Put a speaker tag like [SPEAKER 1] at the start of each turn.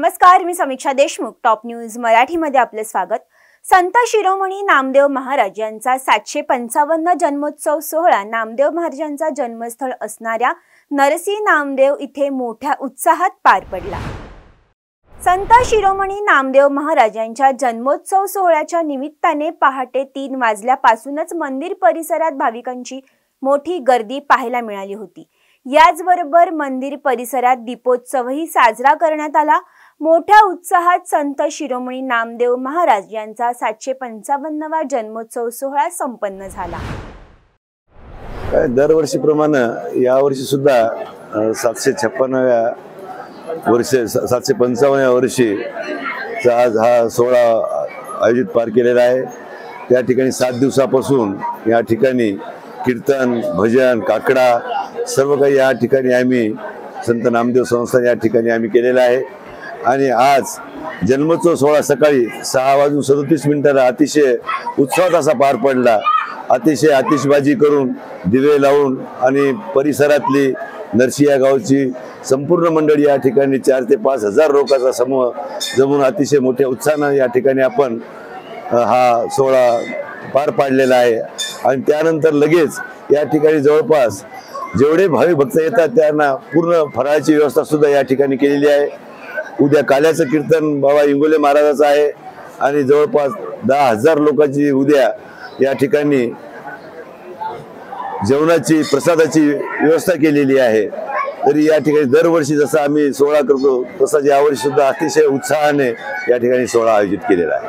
[SPEAKER 1] नमस्कार, मी समीक्षा Deshmukh. Top news मराठीमध्ये आपले स्वागत. संत शिरोमणी नामदेव महाराज यांचा 755 जन्मोत्सव सोहळा नामदेव महाराजांचा जन्मस्थळ असणाऱ्या नरसी नामदेव इथे मोठ्या उत्साहात पार पडला. संत शिरोमणी नामदेव महाराज यांच्या जन्मोत्सव सोहळ्याच्या निमित्ताने पहाटे 3 वाजल्यापासूनच मंदिर परिसरात भाविकांची मोठी गर्दी पाहायला मिळाली होती. याचबरोबर मंदिर परिसरात दीपोत्सवही साजरा करण्यात आला. मोठ्या उत्साहात संत शिरोमणी नामदेव महाराज यांचा 755वा जन्मोत्सव सोहळा संपन्न झाला.
[SPEAKER 2] दरवर्षीप्रमाणे यावर्षी सुद्धा 756व्या वर्षी 755व्या वर्षी आज हा सोहळा आयोजित पार केलेला आहे. त्या ठिकाणी 7 दिवसापासून या ठिकाणी कीर्तन, भजन, काकडा सर्व काही या ठिकाणी आम्ही संत नामदेव संस्थान या ठिकाणी आम्ही केलेला आहे. आणि आज जन्मोत्सव सोहळा सकाळी 6:37 अतिशय उत्साहात असा पार पडला. अतिशय आतिषबाजी करून, दिवे लावून आणि परिसरातली नरसी या गावची संपूर्ण मंडळी या ठिकाणी 4 ते 5 हजार लोकांचा समूह जमून अतिशय मोठ्या उत्साहानं या ठिकाणी आपण हा सोहळा पार पाडलेला आहे. आणि त्यानंतर लगेच या ठिकाणी जवळपास जेवढे भाविक भक्त येतात त्यांना पूर्ण फराळाची व्यवस्था सुद्धा या ठिकाणी केलेली आहे. उद्या काल्याचं कीर्तन बाबा इंगोले महाराजाचं आहे आणि जवळपास 10,000 लोकांची उद्या या ठिकाणी जेवणाची, प्रसादाची व्यवस्था केलेली आहे. तरी या ठिकाणी दरवर्षी जसं आम्ही सोहळा करतो तसाच यावर्षी सुद्धा अतिशय उत्साहाने या ठिकाणी सोहळा आयोजित केलेला आहे.